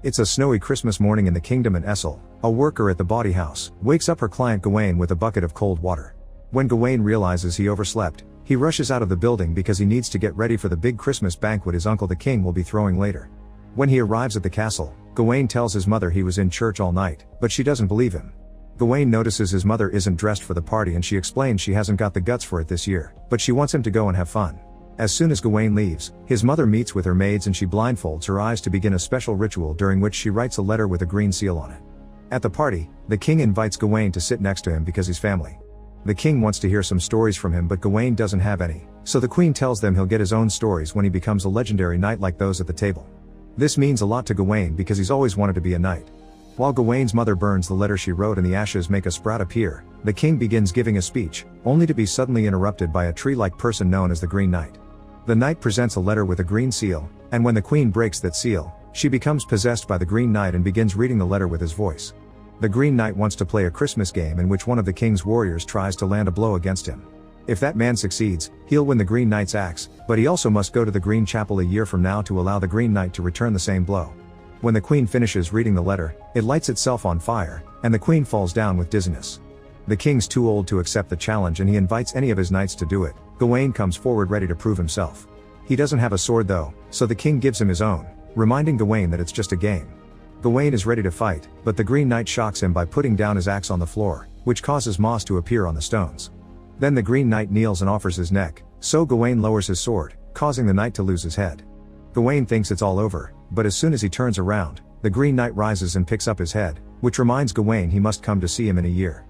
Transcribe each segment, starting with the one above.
It's a snowy Christmas morning in the kingdom and Essel, a worker at the bawdy house, wakes up her client Gawain with a bucket of cold water. When Gawain realizes he overslept, he rushes out of the building because he needs to get ready for the big Christmas banquet his uncle the king will be throwing later. When he arrives at the castle, Gawain tells his mother he was in church all night, but she doesn't believe him. Gawain notices his mother isn't dressed for the party and she explains she hasn't got the guts for it this year, but she wants him to go and have fun. As soon as Gawain leaves, his mother meets with her maids and she blindfolds her eyes to begin a special ritual during which she writes a letter with a green seal on it. At the party, the king invites Gawain to sit next to him because he's family. The king wants to hear some stories from him but Gawain doesn't have any, so the queen tells them he'll get his own stories when he becomes a legendary knight like those at the table. This means a lot to Gawain because he's always wanted to be a knight. While Gawain's mother burns the letter she wrote and the ashes make a sprout appear, the king begins giving a speech, only to be suddenly interrupted by a tree-like person known as the Green Knight. The knight presents a letter with a green seal, and when the queen breaks that seal, she becomes possessed by the Green Knight and begins reading the letter with his voice. The Green Knight wants to play a Christmas game in which one of the king's warriors tries to land a blow against him. If that man succeeds, he'll win the Green Knight's axe, but he also must go to the Green Chapel a year from now to allow the Green Knight to return the same blow. When the queen finishes reading the letter, it lights itself on fire, and the queen falls down with dizziness. The king's too old to accept the challenge and he invites any of his knights to do it. Gawain comes forward ready to prove himself. He doesn't have a sword though, so the king gives him his own, reminding Gawain that it's just a game. Gawain is ready to fight, but the Green Knight shocks him by putting down his axe on the floor, which causes moss to appear on the stones. Then the Green Knight kneels and offers his neck, so Gawain lowers his sword, causing the knight to lose his head. Gawain thinks it's all over, but as soon as he turns around, the Green Knight rises and picks up his head, which reminds Gawain he must come to see him in a year.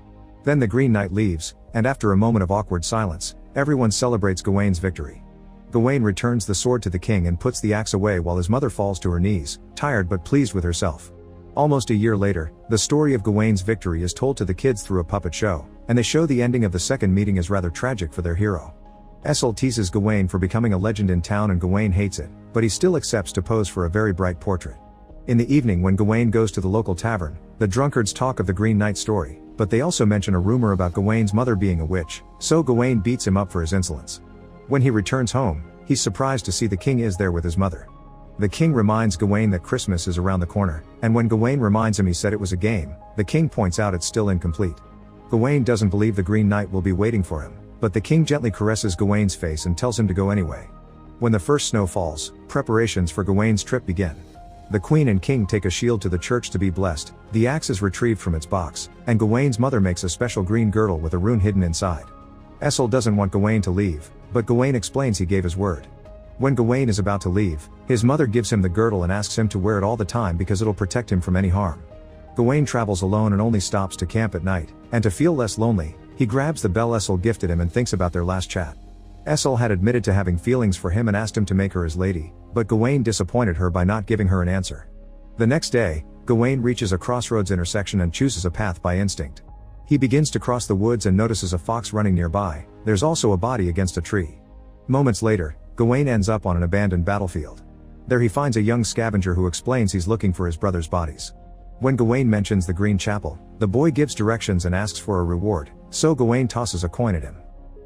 Then the Green Knight leaves, and after a moment of awkward silence, everyone celebrates Gawain's victory. Gawain returns the sword to the king and puts the axe away while his mother falls to her knees, tired but pleased with herself. Almost a year later, the story of Gawain's victory is told to the kids through a puppet show, and they show the ending of the second meeting as rather tragic for their hero. Essel teases Gawain for becoming a legend in town and Gawain hates it, but he still accepts to pose for a very bright portrait. In the evening when Gawain goes to the local tavern, the drunkards talk of the Green Knight's story, but they also mention a rumor about Gawain's mother being a witch, so Gawain beats him up for his insolence. When he returns home, he's surprised to see the king is there with his mother. The king reminds Gawain that Christmas is around the corner, and when Gawain reminds him he said it was a game, the king points out it's still incomplete. Gawain doesn't believe the Green Knight will be waiting for him, but the king gently caresses Gawain's face and tells him to go anyway. When the first snow falls, preparations for Gawain's trip begin. The queen and king take a shield to the church to be blessed, the axe is retrieved from its box, and Gawain's mother makes a special green girdle with a rune hidden inside. Essel doesn't want Gawain to leave, but Gawain explains he gave his word. When Gawain is about to leave, his mother gives him the girdle and asks him to wear it all the time because it'll protect him from any harm. Gawain travels alone and only stops to camp at night, and to feel less lonely, he grabs the bell Essel gifted him and thinks about their last chat. Essel had admitted to having feelings for him and asked him to make her his lady, but Gawain disappointed her by not giving her an answer. The next day, Gawain reaches a crossroads intersection and chooses a path by instinct. He begins to cross the woods and notices a fox running nearby. There's also a body against a tree. Moments later, Gawain ends up on an abandoned battlefield. There he finds a young scavenger who explains he's looking for his brother's bodies. When Gawain mentions the Green Chapel, the boy gives directions and asks for a reward, so Gawain tosses a coin at him.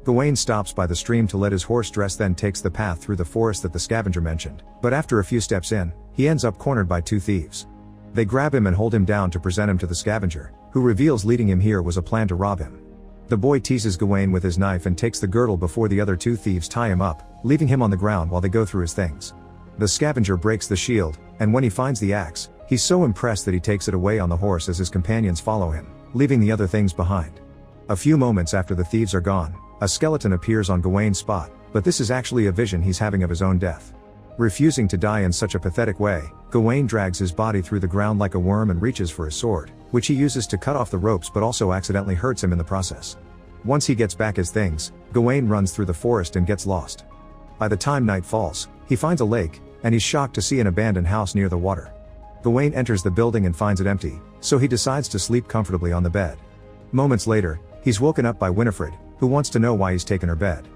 Gawain stops by the stream to let his horse rest, then takes the path through the forest that the scavenger mentioned, but after a few steps in, he ends up cornered by two thieves. They grab him and hold him down to present him to the scavenger, who reveals leading him here was a plan to rob him. The boy teases Gawain with his knife and takes the girdle before the other two thieves tie him up, leaving him on the ground while they go through his things. The scavenger breaks the shield, and when he finds the axe, he's so impressed that he takes it away on the horse as his companions follow him, leaving the other things behind. A few moments after the thieves are gone, a skeleton appears on Gawain's spot, but this is actually a vision he's having of his own death. Refusing to die in such a pathetic way, Gawain drags his body through the ground like a worm and reaches for his sword, which he uses to cut off the ropes but also accidentally hurts him in the process. Once he gets back his things, Gawain runs through the forest and gets lost. By the time night falls, he finds a lake, and he's shocked to see an abandoned house near the water. Gawain enters the building and finds it empty, so he decides to sleep comfortably on the bed. Moments later, he's woken up by Winifred, who wants to know why he's taken her bed.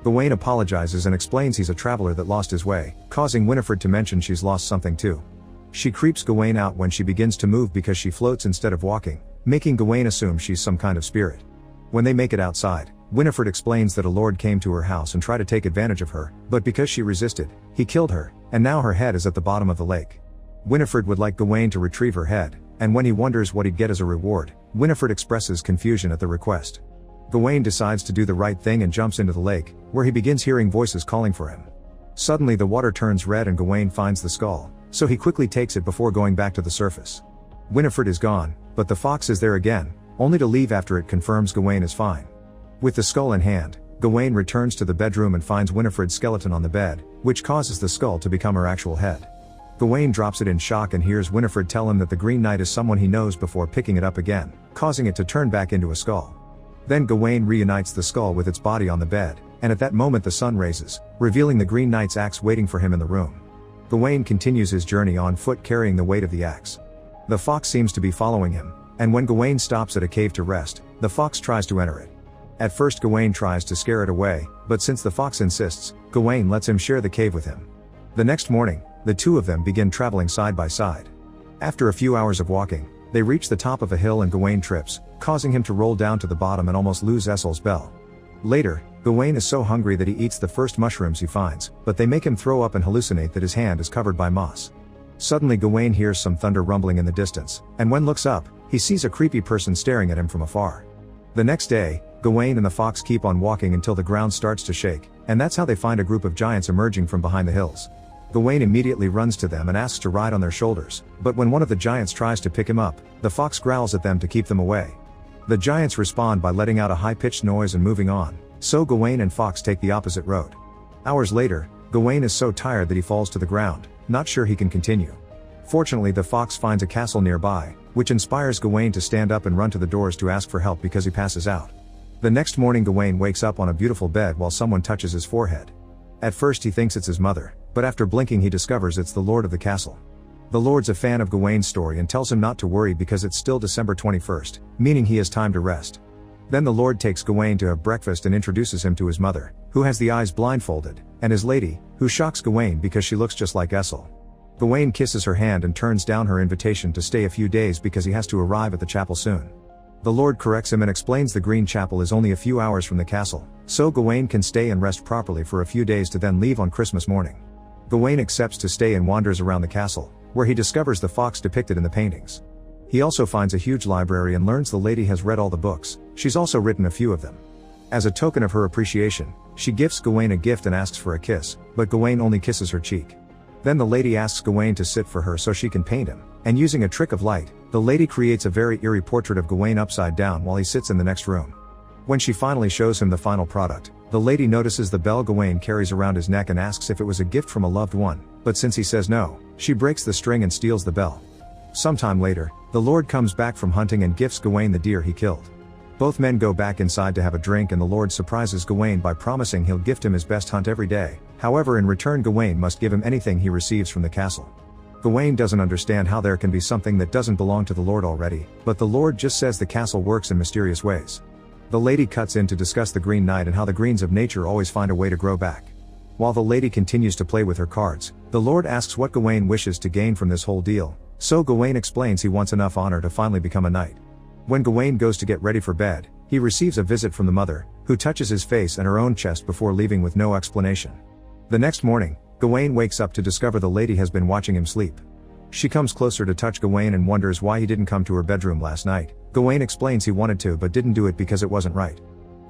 Gawain apologizes and explains he's a traveler that lost his way, causing Winifred to mention she's lost something too. She creeps Gawain out when she begins to move because she floats instead of walking, making Gawain assume she's some kind of spirit. When they make it outside, Winifred explains that a lord came to her house and tried to take advantage of her, but because she resisted, he killed her, and now her head is at the bottom of the lake. Winifred would like Gawain to retrieve her head, and when he wonders what he'd get as a reward, Winifred expresses confusion at the request. Gawain decides to do the right thing and jumps into the lake, where he begins hearing voices calling for him. Suddenly the water turns red and Gawain finds the skull, so he quickly takes it before going back to the surface. Winifred is gone, but the fox is there again, only to leave after it confirms Gawain is fine. With the skull in hand, Gawain returns to the bedroom and finds Winifred's skeleton on the bed, which causes the skull to become her actual head. Gawain drops it in shock and hears Winifred tell him that the Green Knight is someone he knows before picking it up again, causing it to turn back into a skull. Then Gawain reunites the skull with its body on the bed, and at that moment the sun raises, revealing the Green Knight's axe waiting for him in the room. Gawain continues his journey on foot carrying the weight of the axe. The fox seems to be following him, and when Gawain stops at a cave to rest, the fox tries to enter it. At first Gawain tries to scare it away, but since the fox insists, Gawain lets him share the cave with him. The next morning, the two of them begin traveling side by side. After a few hours of walking, they reach the top of a hill and Gawain trips, causing him to roll down to the bottom and almost lose Essel's bell. Later, Gawain is so hungry that he eats the first mushrooms he finds, but they make him throw up and hallucinate that his hand is covered by moss. Suddenly Gawain hears some thunder rumbling in the distance, and when looks up, he sees a creepy person staring at him from afar. The next day, Gawain and the fox keep on walking until the ground starts to shake, and that's how they find a group of giants emerging from behind the hills. Gawain immediately runs to them and asks to ride on their shoulders, but when one of the giants tries to pick him up, the fox growls at them to keep them away. The giants respond by letting out a high-pitched noise and moving on, so Gawain and fox take the opposite road. Hours later, Gawain is so tired that he falls to the ground, not sure he can continue. Fortunately the fox finds a castle nearby, which inspires Gawain to stand up and run to the doors to ask for help because he passes out. The next morning Gawain wakes up on a beautiful bed while someone touches his forehead. At first he thinks it's his mother, but after blinking he discovers it's the lord of the castle. The lord's a fan of Gawain's story and tells him not to worry because it's still December 21st, meaning he has time to rest. Then the lord takes Gawain to have breakfast and introduces him to his mother, who has the eyes blindfolded, and his lady, who shocks Gawain because she looks just like Essel. Gawain kisses her hand and turns down her invitation to stay a few days because he has to arrive at the chapel soon. The lord corrects him and explains the Green Chapel is only a few hours from the castle, so Gawain can stay and rest properly for a few days to then leave on Christmas morning. Gawain accepts to stay and wanders around the castle, where he discovers the fox depicted in the paintings. He also finds a huge library and learns the lady has read all the books, she's also written a few of them. As a token of her appreciation, she gifts Gawain a gift and asks for a kiss, but Gawain only kisses her cheek. Then the lady asks Gawain to sit for her so she can paint him, and using a trick of light, the lady creates a very eerie portrait of Gawain upside down while he sits in the next room. When she finally shows him the final product, the lady notices the bell Gawain carries around his neck and asks if it was a gift from a loved one, but since he says no, she breaks the string and steals the bell. Sometime later, the lord comes back from hunting and gifts Gawain the deer he killed. Both men go back inside to have a drink and the lord surprises Gawain by promising he'll gift him his best hunt every day, however in return Gawain must give him anything he receives from the castle. Gawain doesn't understand how there can be something that doesn't belong to the lord already, but the lord just says the castle works in mysterious ways. The lady cuts in to discuss the Green Knight and how the greens of nature always find a way to grow back. While the lady continues to play with her cards, the lord asks what Gawain wishes to gain from this whole deal, so Gawain explains he wants enough honor to finally become a knight. When Gawain goes to get ready for bed, he receives a visit from the mother, who touches his face and her own chest before leaving with no explanation. The next morning, Gawain wakes up to discover the lady has been watching him sleep. She comes closer to touch Gawain and wonders why he didn't come to her bedroom last night. Gawain explains he wanted to but didn't do it because it wasn't right.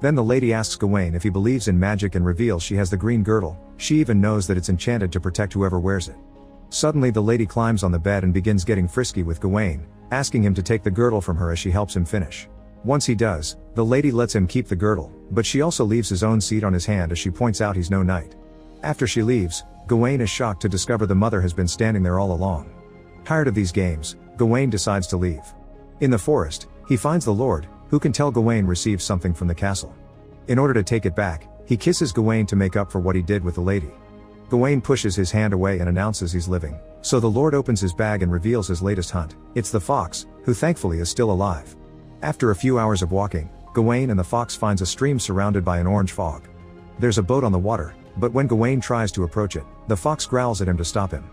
Then the lady asks Gawain if he believes in magic and reveals she has the green girdle, she even knows that it's enchanted to protect whoever wears it. Suddenly the lady climbs on the bed and begins getting frisky with Gawain, asking him to take the girdle from her as she helps him finish. Once he does, the lady lets him keep the girdle, but she also leaves his own seat on his hand as she points out he's no knight. After she leaves, Gawain is shocked to discover the mother has been standing there all along. Tired of these games, Gawain decides to leave. In the forest, he finds the lord, who can tell Gawain receives something from the castle. In order to take it back, he kisses Gawain to make up for what he did with the lady. Gawain pushes his hand away and announces he's living, so the lord opens his bag and reveals his latest hunt. It's the fox, who thankfully is still alive. After a few hours of walking, Gawain and the fox finds a stream surrounded by an orange fog. There's a boat on the water, but when Gawain tries to approach it, the fox growls at him to stop him.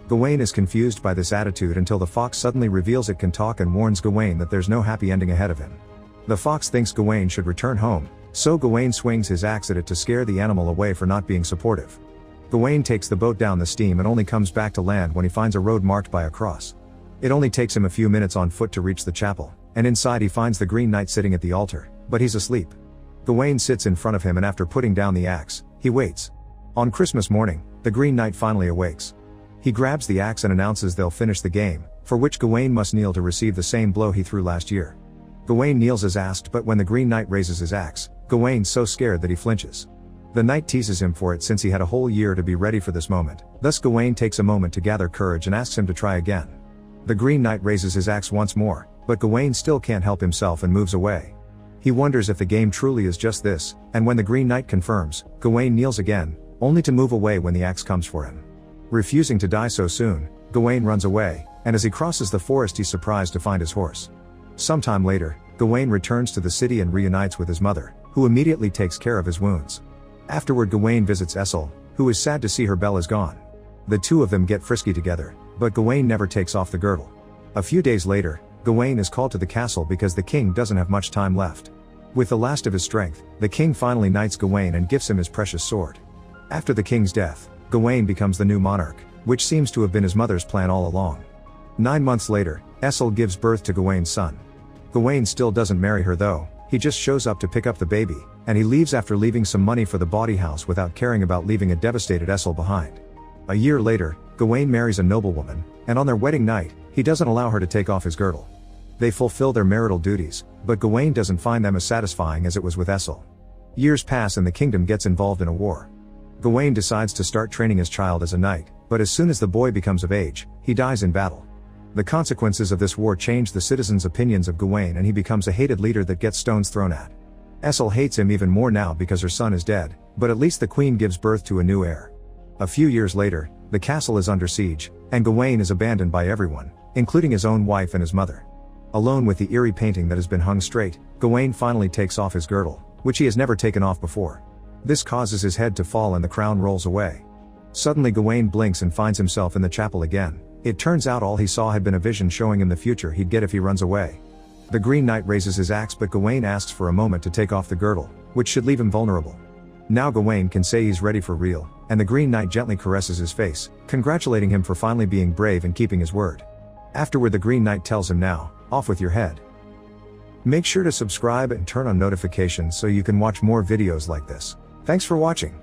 Gawain is confused by this attitude until the fox suddenly reveals it can talk and warns Gawain that there's no happy ending ahead of him. The fox thinks Gawain should return home, so Gawain swings his axe at it to scare the animal away for not being supportive. Gawain takes the boat down the stream and only comes back to land when he finds a road marked by a cross. It only takes him a few minutes on foot to reach the chapel, and inside he finds the Green Knight sitting at the altar, but he's asleep. Gawain sits in front of him and after putting down the axe, he waits. On Christmas morning, the Green Knight finally awakes. He grabs the axe and announces they'll finish the game, for which Gawain must kneel to receive the same blow he threw last year. Gawain kneels as asked, but when the Green Knight raises his axe, Gawain's so scared that he flinches. The knight teases him for it since he had a whole year to be ready for this moment, thus Gawain takes a moment to gather courage and asks him to try again. The Green Knight raises his axe once more, but Gawain still can't help himself and moves away. He wonders if the game truly is just this, and when the Green Knight confirms, Gawain kneels again, only to move away when the axe comes for him. Refusing to die so soon, Gawain runs away, and as he crosses the forest he's surprised to find his horse. Sometime later, Gawain returns to the city and reunites with his mother, who immediately takes care of his wounds. Afterward Gawain visits Essel, who is sad to see her belle is gone. The two of them get frisky together, but Gawain never takes off the girdle. A few days later, Gawain is called to the castle because the king doesn't have much time left. With the last of his strength, the king finally knights Gawain and gifts him his precious sword. After the king's death, Gawain becomes the new monarch, which seems to have been his mother's plan all along. 9 months later, Essel gives birth to Gawain's son. Gawain still doesn't marry her though, he just shows up to pick up the baby, and he leaves after leaving some money for the bawdy house without caring about leaving a devastated Essel behind. A year later, Gawain marries a noblewoman, and on their wedding night, he doesn't allow her to take off his girdle. They fulfill their marital duties, but Gawain doesn't find them as satisfying as it was with Essel. Years pass and the kingdom gets involved in a war. Gawain decides to start training his child as a knight, but as soon as the boy becomes of age, he dies in battle. The consequences of this war change the citizens' opinions of Gawain and he becomes a hated leader that gets stones thrown at. Essel hates him even more now because her son is dead, but at least the queen gives birth to a new heir. A few years later, the castle is under siege, and Gawain is abandoned by everyone, including his own wife and his mother. Alone with the eerie painting that has been hung straight, Gawain finally takes off his girdle, which he has never taken off before. This causes his head to fall and the crown rolls away. Suddenly Gawain blinks and finds himself in the chapel again. It turns out all he saw had been a vision showing him the future he'd get if he runs away. The Green Knight raises his axe but Gawain asks for a moment to take off the girdle, which should leave him vulnerable. Now Gawain can say he's ready for real, and the Green Knight gently caresses his face, congratulating him for finally being brave and keeping his word. Afterward the Green Knight tells him now, off with your head. Make sure to subscribe and turn on notifications so you can watch more videos like this. Thanks for watching.